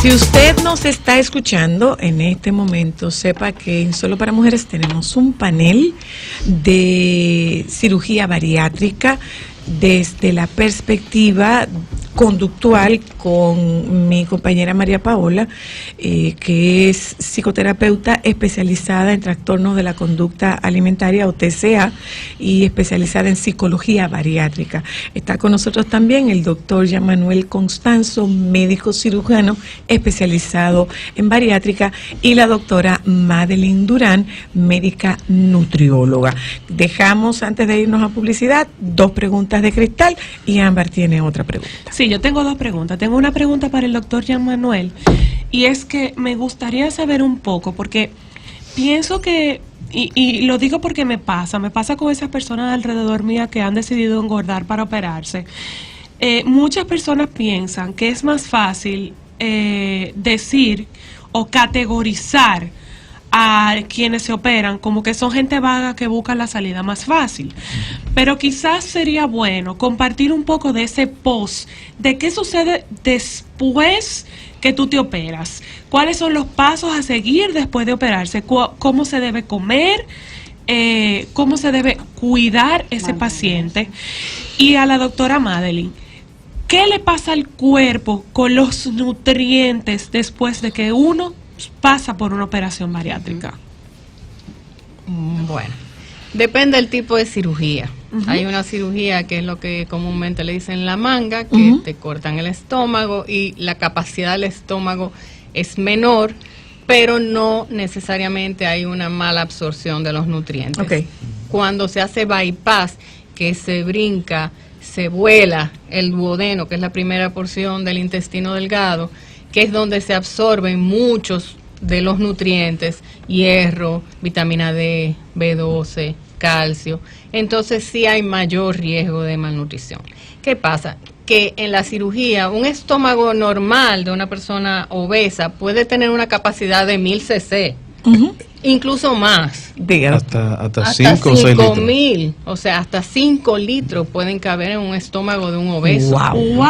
Si usted nos está escuchando en este momento, sepa que en Solo para Mujeres tenemos un panel de cirugía bariátrica desde la perspectiva conductual con mi compañera María Paola, que es psicoterapeuta especializada en trastornos de la conducta alimentaria o TCA y especializada en psicología bariátrica. Está con nosotros también el doctor Jean Manuel Constanzo, médico cirujano especializado en bariátrica, y la doctora Madeline Durán, médica nutrióloga. Dejamos, antes de irnos a publicidad, 2 preguntas de cristal y Ámbar tiene otra pregunta. Sí, yo tengo 2 preguntas. Tengo una pregunta para el doctor Jean Manuel, y es que me gustaría saber un poco, porque pienso que, y lo digo porque me pasa con esas personas alrededor mía que han decidido engordar para operarse. Muchas personas piensan que es más fácil decir o categorizar a quienes se operan como que son gente vaga que busca la salida más fácil. Pero quizás sería bueno compartir un poco de ese post, de qué sucede después que tú te operas, cuáles son los pasos a seguir después de operarse, cómo se debe comer, cómo se debe cuidar ese paciente. Y a la doctora Madeline, ¿qué le pasa al cuerpo con los nutrientes después de que uno pasa por una operación bariátrica? Bueno, depende del tipo de cirugía. Hay una cirugía que es lo que comúnmente le dicen la manga, que te cortan el estómago y la capacidad del estómago es menor, pero no necesariamente hay una mala absorción de los nutrientes. Okay. Cuando se hace bypass, que se brinca, se vuela el duodeno, que es la primera porción del intestino delgado, que es donde se absorben muchos de los nutrientes, hierro, vitamina D, B12, calcio. Entonces sí hay mayor riesgo de malnutrición. ¿Qué pasa? Que en la cirugía, un estómago normal de una persona obesa puede tener una capacidad de 1000 cc, incluso más. Hasta 5 o 6 litros. 5000, o sea, hasta 5 litros pueden caber en un estómago de un obeso. Wow.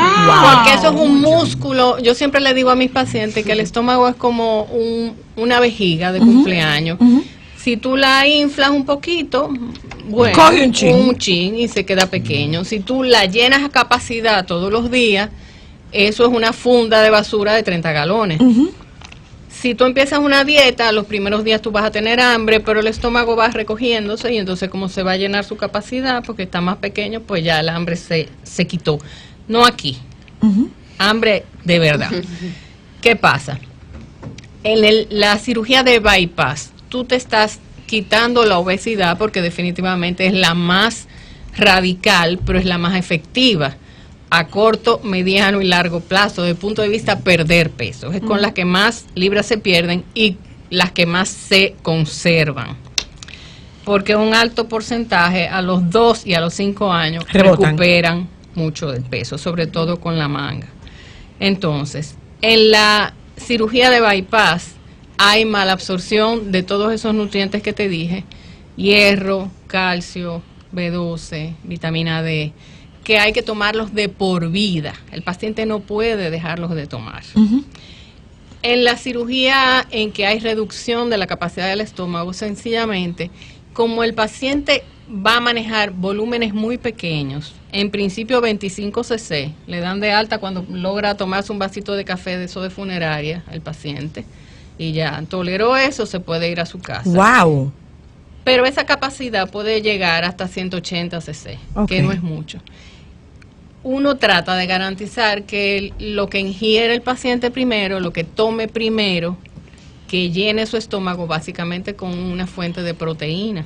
Porque eso es un músculo. Yo siempre le digo a mis pacientes que el estómago es como una vejiga de cumpleaños. Si tú la inflas un poquito, bueno, coge un chin y se queda pequeño. Si tú la llenas a capacidad todos los días, eso es una funda de basura de 30 galones. Si tú empiezas una dieta, los primeros días tú vas a tener hambre, pero el estómago va recogiéndose y entonces como se va a llenar su capacidad porque está más pequeño, pues ya el hambre se quitó. No aquí. Hambre de verdad. ¿Qué pasa? En la cirugía de bypass, tú te estás quitando la obesidad porque definitivamente es la más radical, pero es la más efectiva a corto, mediano y largo plazo, desde el punto de vista perder peso. Es con las que más libras se pierden y las que más se conservan. Porque un alto porcentaje a los 2 y a los 5 años recuperan mucho del peso, sobre todo con la manga. Entonces, en la cirugía de bypass hay mala absorción de todos esos nutrientes que te dije, hierro, calcio, B12, vitamina D, que hay que tomarlos de por vida. El paciente no puede dejarlos de tomar. En la cirugía en que hay reducción de la capacidad del estómago, sencillamente, como el paciente va a manejar volúmenes muy pequeños, en principio 25 cc, le dan de alta cuando logra tomarse un vasito de café de eso de funeraria, el paciente, y ya toleró eso, se puede ir a su casa. Wow. Pero esa capacidad puede llegar hasta 180 cc, que no es mucho. Uno trata de garantizar que lo que ingiere el paciente primero, lo que tome primero, que llene su estómago básicamente con una fuente de proteína,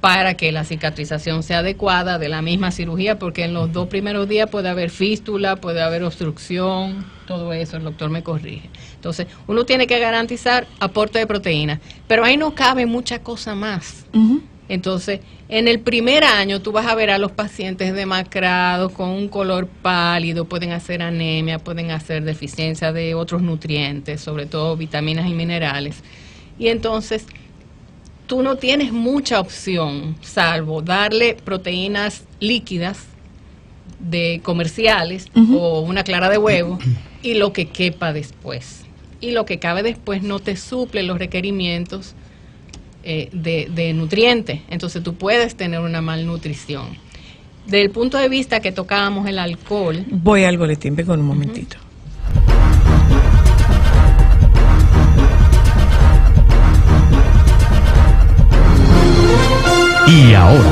para que la cicatrización sea adecuada de la misma cirugía, porque en los 2 primeros días puede haber fístula, puede haber obstrucción, todo eso, el doctor me corrige. Entonces, uno tiene que garantizar aporte de proteína, pero ahí no cabe mucha cosa más. Entonces, en el primer año tú vas a ver a los pacientes demacrados, con un color pálido, pueden hacer anemia, pueden hacer deficiencia de otros nutrientes, sobre todo vitaminas y minerales. Y entonces, tú no tienes mucha opción, salvo darle proteínas líquidas de comerciales o una clara de huevo, y lo que quepa después. Y lo que cabe después no te suple los requerimientos de nutrientes. Entonces tú puedes tener una malnutrición. Desde el punto de vista que tocábamos el alcohol. Voy al boletín, vengo en un momentito. Y ahora,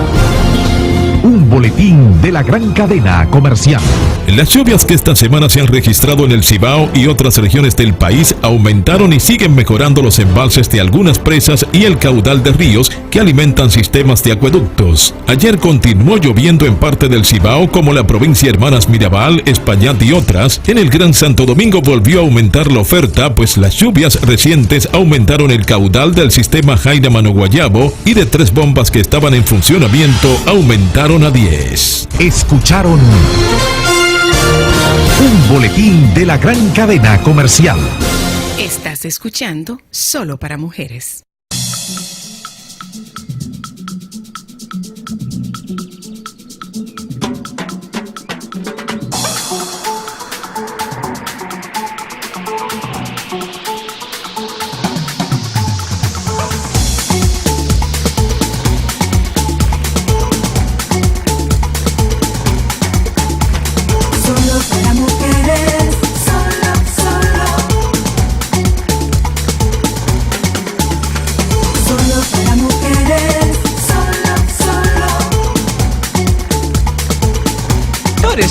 un boletín de la gran cadena comercial. Las lluvias que esta semana se han registrado en el Cibao y otras regiones del país aumentaron y siguen mejorando los embalses de algunas presas y el caudal de ríos que alimentan sistemas de acueductos. Ayer continuó lloviendo en parte del Cibao como la provincia Hermanas Mirabal, Espaillat y otras. En el Gran Santo Domingo volvió a aumentar la oferta, pues las lluvias recientes aumentaron el caudal del sistema Jaina Mano Guayabo y de 3 bombas que estaban en funcionamiento aumentaron a 10. Escucharon un boletín de la gran cadena comercial. Estás escuchando Solo para Mujeres.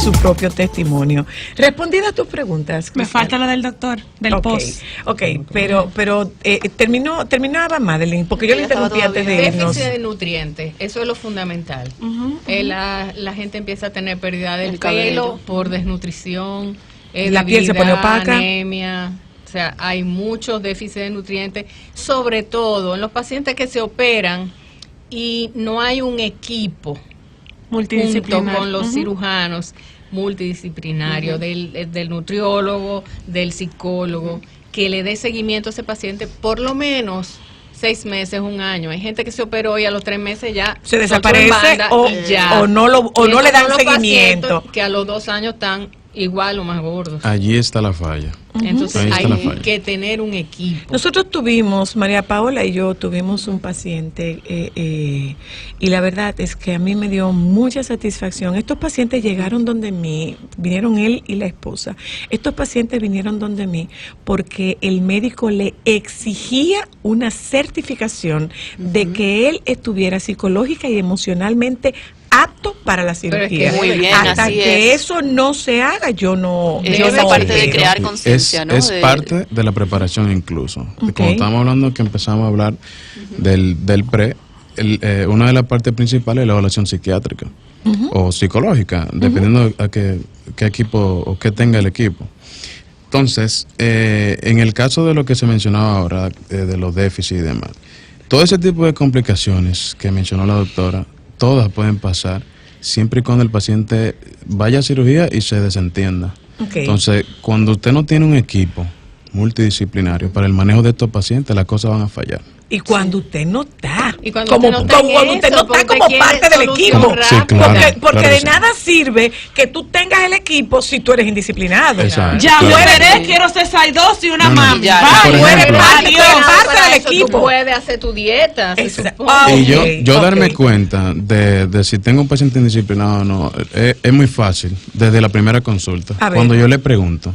Su propio testimonio. Respondida a tus preguntas, Me falta la del doctor, del post. Ok, pero terminaba Madeline, porque yo le interrumpí antes de irnos. Déficit de nutrientes, eso es lo fundamental. La gente empieza a tener pérdida del pelo por desnutrición, la piel se pone opaca, anemia. O sea, hay muchos déficits de nutrientes, sobre todo en los pacientes que se operan y no hay un equipo junto con los cirujanos multidisciplinario, del nutriólogo, del psicólogo, que le dé seguimiento a ese paciente por lo menos 6 meses, 1 año. Hay gente que se operó y a los 3 meses ya se desaparece o no le dan seguimiento, que a los 2 años están igual o más gordos. Allí está la falla. Entonces hay que tener un equipo. Nosotros tuvimos, María Paola y yo tuvimos un paciente y la verdad es que a mí me dio mucha satisfacción. Estos pacientes llegaron donde mí, vinieron él y la esposa. Estos pacientes vinieron donde mí porque el médico le exigía una certificación de que él estuviera psicológica y emocionalmente apto para la cirugía. Muy bien, hasta así que es. eso no se haga, yo no. Esa parte de crear conciencia, ¿no? Es parte de la preparación incluso. Como estamos hablando que empezamos a hablar del pre, una de las partes principales es la evaluación psiquiátrica o psicológica, dependiendo a qué equipo o qué tenga el equipo. Entonces, en el caso de lo que se mencionaba ahora, de los déficits y demás, todo ese tipo de complicaciones que mencionó la doctora, todas pueden pasar siempre y cuando el paciente vaya a cirugía y se desentienda. Entonces, cuando usted no tiene un equipo multidisciplinario para el manejo de estos pacientes, las cosas van a fallar. Y cuando usted no está, y cuando usted no está como parte del equipo, sí, claro, porque claro de nada sirve que tú tengas el equipo si tú eres indisciplinado. Exacto. Ya Claro. muere, quiero ser 6'2" y una mami. Ya, tú eres parte del Tú equipo. puedes hacer tu dieta, se Exacto. supone. Y yo darme cuenta de si tengo un paciente indisciplinado o no, es muy fácil, desde la primera consulta. A ver. Cuando yo le pregunto,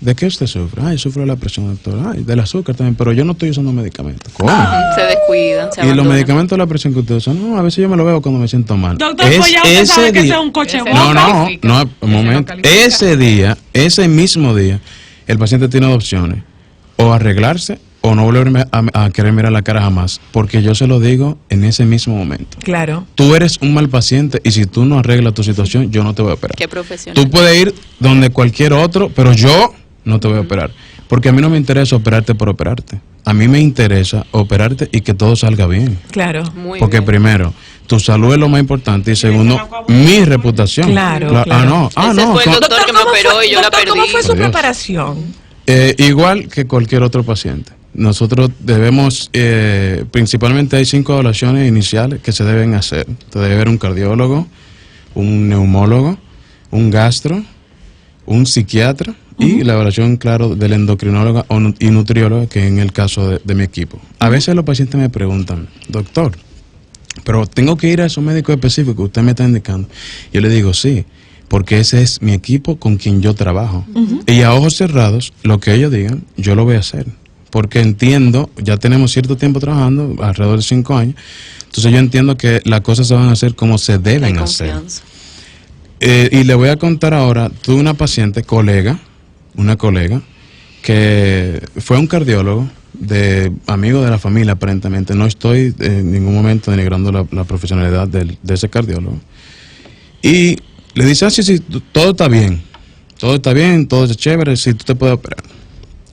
¿de qué usted sufre? Ay, sufro de la presión, doctor. Ay, del azúcar también, pero yo no estoy usando medicamentos. ¿Cómo? Se descuidan, se Y los abandonan. medicamentos de la presión que usted usa, no, a veces yo me lo veo cuando me siento mal. Doctor, pues ya usted sabe que ese es un coche Ese boca. No, un momento. Ese día, ese mismo día, el paciente tiene 2 opciones. O arreglarse o no volverme a querer mirar la cara jamás. Porque yo se lo digo en ese mismo momento. Claro. Tú eres un mal paciente y si tú no arreglas tu situación, yo no te voy a operar. Qué profesional. Tú puedes ir donde cualquier otro, pero yo no te voy a operar. Porque a mí no me interesa operarte por operarte. A mí me interesa operarte y que todo salga bien. Claro. Muy Porque bien. primero, tu salud es lo más importante y segundo, mi reputación. Claro. Ese fue el doctor que me operó y yo la perdí. ¿Cómo fue su Por Dios. preparación? Igual que cualquier otro paciente. Nosotros debemos, principalmente hay 5 evaluaciones iniciales que se deben hacer. Te debe ver un cardiólogo, un neumólogo, un gastro, un psiquiatra y la evaluación, claro, del endocrinólogo y nutriólogo, que en el caso de mi equipo. A veces los pacientes me preguntan, doctor, pero tengo que ir a esos médicos específicos que usted me está indicando. Yo le digo, sí, porque ese es mi equipo con quien yo trabajo. Y a ojos cerrados, lo que ellos digan, yo lo voy a hacer. Porque entiendo, ya tenemos cierto tiempo trabajando, alrededor de 5 años, entonces yo entiendo que las cosas se van a hacer como se deben hacer. Y le voy a contar ahora, tuve una paciente, una colega, que fue un cardiólogo, amigo de la familia aparentemente. No estoy en ningún momento denigrando la profesionalidad de ese cardiólogo. Y le dice, sí, todo está bien, todo es chévere, sí, tú te puedes operar.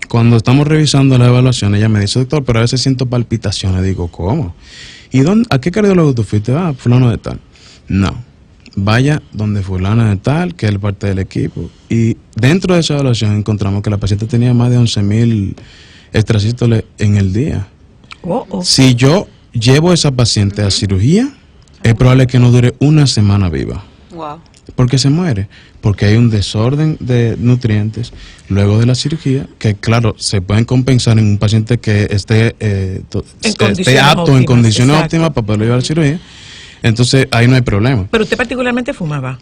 Cuando estamos revisando la evaluación, ella me dice, doctor, pero a veces siento palpitaciones. Digo, ¿cómo? ¿Y a qué cardiólogo tú fuiste? Fulano de tal. No, vaya donde fulano de tal, que es parte del equipo. Y dentro de esa evaluación encontramos que la paciente tenía más de 11,000 extrasístoles en el día. Si yo llevo a esa paciente a cirugía, es probable que no dure una semana viva. Wow. Porque se muere, porque hay un desorden de nutrientes luego de la cirugía, que claro, se pueden compensar en un paciente que esté apto, en condiciones óptimas para poder llevar a la cirugía. Entonces ahí no hay problema. Pero usted particularmente fumaba.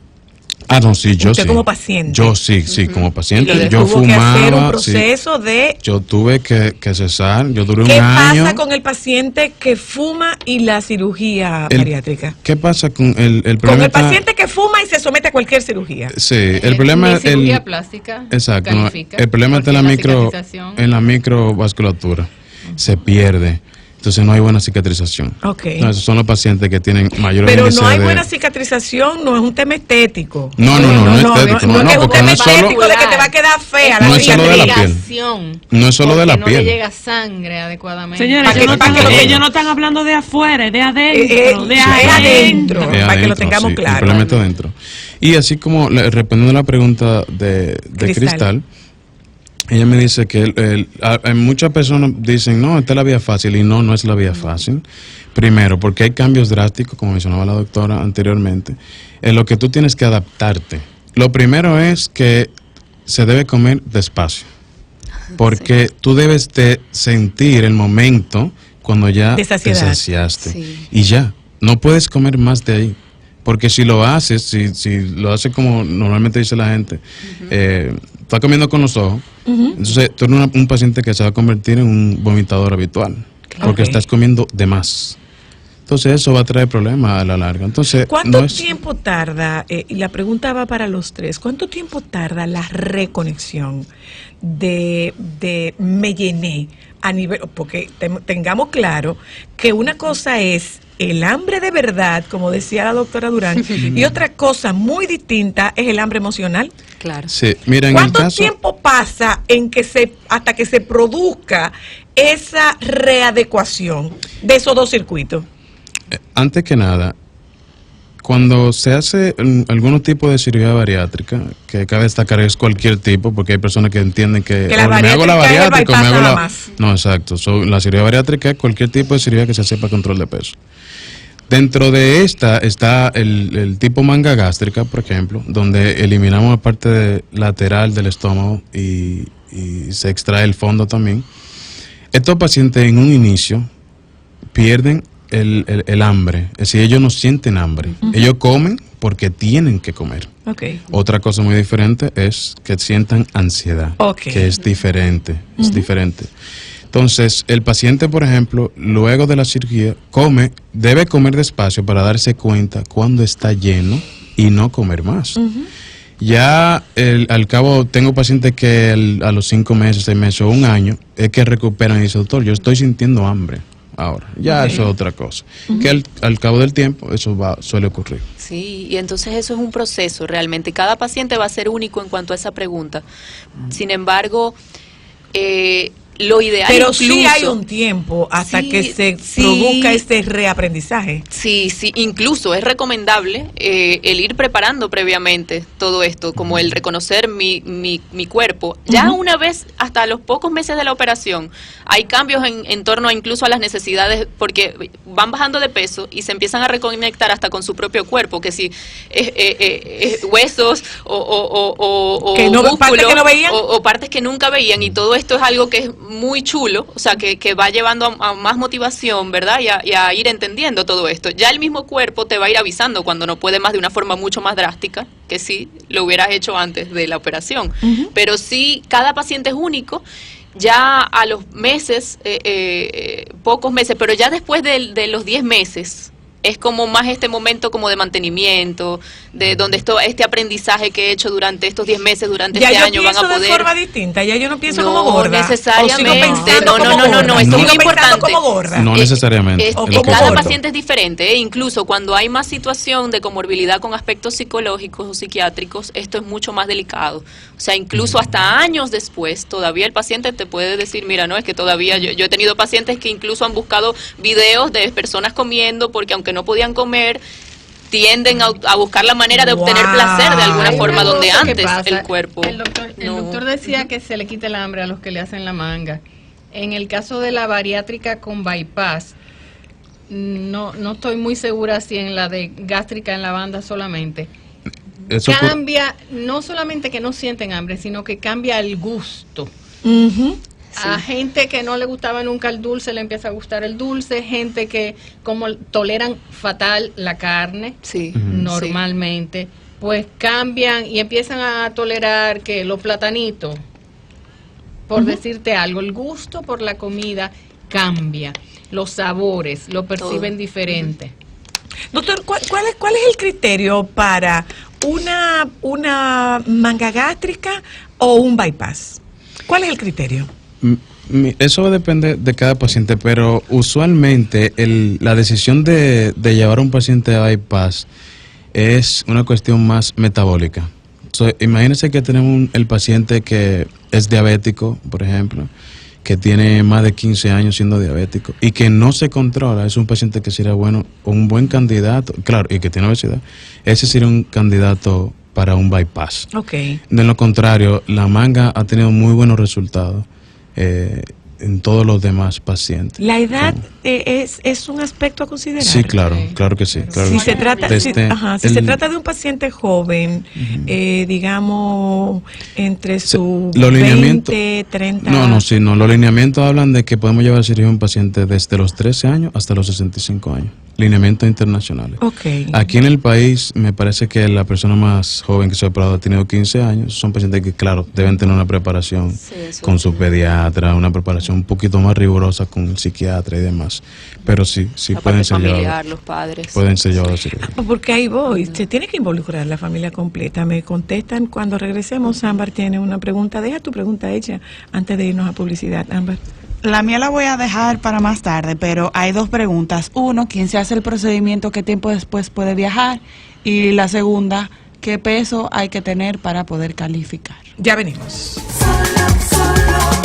No, sí, yo sí. ¿Usted como paciente? Yo sí, como paciente. Yo fumaba. Que hacer un proceso de... Yo tuve que cesar, yo duré un año. ¿Qué pasa con el paciente que fuma y la cirugía bariátrica? ¿Qué pasa con el problema? Con el paciente que fuma y se somete a cualquier cirugía. Sí, el problema es... cirugía plástica. Exacto. El problema está en la microvasculatura. Se pierde. Entonces no hay buena cicatrización. Esos son los pacientes que tienen mayor índice de... Pero no hay buena cicatrización, no es un tema estético. No es estético. No es un tema estético de que te va a quedar fea la cicatriz. No es solo de la piel. No es solo de la piel. No le llega sangre adecuadamente. Señores, ellos no están hablando de afuera, de adentro. De adentro. Para que lo tengamos claro. Simplemente adentro. Y así como respondiendo a la pregunta de Cristal, ella me dice que muchas personas dicen, no, esta es la vía fácil, y no es la vía fácil. Primero, porque hay cambios drásticos, como mencionaba la doctora anteriormente, en lo que tú tienes que adaptarte. Lo primero es que se debe comer despacio, porque tú debes de sentir el momento cuando ya te saciaste. Y ya, no puedes comer más de ahí. Porque si lo haces, si lo haces como normalmente dice la gente, está comiendo con los ojos, entonces tú eres un paciente que se va a convertir en un vomitador habitual, porque estás comiendo de más. Entonces eso va a traer problemas a la larga. Entonces, ¿cuánto tiempo tarda, y la pregunta va para los tres, cuánto tiempo tarda la reconexión de me llené a nivel, porque tengamos claro que una cosa es el hambre de verdad, como decía la doctora Durán, y otra cosa muy distinta es el hambre emocional? Claro. Sí, mira, ¿cuánto tiempo pasa hasta que se produzca esa readecuación de esos dos circuitos? Antes que nada, cuando se hace algún tipo de cirugía bariátrica, que cabe destacar es cualquier tipo, porque hay personas que entienden que me hago la bariátrica o me hago la... No, exacto. La cirugía bariátrica es cualquier tipo de cirugía que se hace para control de peso. Dentro de esta está el tipo manga gástrica, por ejemplo, donde eliminamos la parte lateral del estómago y se extrae el fondo también. Estos pacientes en un inicio pierden el hambre, es decir, ellos no sienten hambre, ellos comen porque tienen que comer. Otra cosa muy diferente es que sientan ansiedad, que es diferente, Entonces, el paciente, por ejemplo, luego de la cirugía, debe comer despacio para darse cuenta cuando está lleno y no comer más. Ya al cabo, tengo pacientes que a los 5 meses, 6 meses o un año, es que recuperan y dicen, doctor, yo estoy sintiendo hambre ahora. Ya eso es otra cosa. Que al cabo del tiempo, eso suele ocurrir. Sí, y entonces eso es un proceso realmente. Cada paciente va a ser único en cuanto a esa pregunta. Sin embargo, lo ideal Pero incluso, sí hay un tiempo hasta Sí, que se sí. produzca este reaprendizaje. Sí, incluso es recomendable el ir preparando previamente todo esto, como el reconocer mi cuerpo. Ya una vez, hasta los pocos meses de la operación, hay cambios en torno a incluso a las necesidades, porque van bajando de peso y se empiezan a reconectar hasta con su propio cuerpo, que si huesos o Que no- músculos partes que no veían. o partes que nunca veían, y todo esto es algo que es muy chulo, o sea, que va llevando a más motivación, ¿verdad? Y a ir entendiendo todo esto. Ya el mismo cuerpo te va a ir avisando cuando no puede más, de una forma mucho más drástica que si lo hubieras hecho antes de la operación. Pero sí, cada paciente es único. Ya a los meses, pocos meses, pero ya después de los 10 meses, es como más este momento como de mantenimiento, de donde este aprendizaje que he hecho durante estos 10 meses, durante Ya este yo año, van a pienso de poder... forma distinta, ya yo no pienso No como gorda. necesariamente. O sigo pensando No, como gorda. esto es Sigo muy pensando importante. como gorda. No necesariamente. o es como lo que Cada gordo. paciente es diferente, incluso cuando hay más situación de comorbilidad con aspectos psicológicos o psiquiátricos, esto es mucho más delicado. O sea, incluso hasta años después, todavía el paciente te puede decir, mira, no, es que todavía yo he tenido pacientes que incluso han buscado videos de personas comiendo, porque aunque no podían comer, tienden a buscar la manera de obtener Wow. placer de alguna Hay forma, una donde cosa que antes pasa. el cuerpo... El no. doctor decía que se le quita el hambre a los que le hacen la manga. En el caso de la bariátrica con bypass, no estoy muy segura si en la de gástrica en la banda solamente. Eso Cambia, no solamente que no sienten hambre, sino que cambia el gusto. Ujú. A gente que no le gustaba nunca el dulce, le empieza a gustar el dulce. Gente que como toleran fatal la carne, Sí. normalmente, pues cambian y empiezan a tolerar que los platanitos, por decirte algo, el gusto por la comida cambia. Los sabores lo perciben Todo. diferente. Doctor, ¿cuál es el criterio para una manga gástrica o un bypass? ¿Cuál es el criterio? Eso depende de cada paciente, pero usualmente la decisión de llevar a un paciente a bypass es una cuestión más metabólica. Imagínense que tenemos el paciente que es diabético, por ejemplo, que tiene más de 15 años siendo diabético y que no se controla. Es un paciente que sería bueno, un buen candidato, claro, y que tiene obesidad. Ese sería un candidato para un bypass. Ok. De lo contrario, la manga ha tenido muy buenos resultados en todos los demás pacientes. ¿La edad es un aspecto a considerar? Sí, claro, claro que sí. Claro Si que se sí. trata, si se trata de un paciente joven, digamos, entre su los lineamientos- 20, 30... No, los lineamientos hablan de que podemos llevar a cirugía a un paciente desde los 13 años hasta los 65 años. Lineamientos internacionales. Ok. Aquí en el país me parece que la persona más joven que se ha operado ha tenido 15 años. Son pacientes que, claro, deben tener una preparación eso con su pediatra, una preparación un poquito más rigurosa con el psiquiatra y demás. Pero sí La pueden parte ser familiar, llevados. los padres. Pueden ser llevados a cirugía. Porque ahí voy, se tiene que involucrar la familia completa. Me contestan cuando regresemos. Ámbar tiene una pregunta. Deja tu pregunta hecha antes de irnos a publicidad, Ámbar. La mía la voy a dejar para más tarde, pero hay dos preguntas. Uno, ¿quién se hace el procedimiento? ¿Qué tiempo después puede viajar? Y la segunda, ¿qué peso hay que tener para poder calificar? Ya venimos. Solo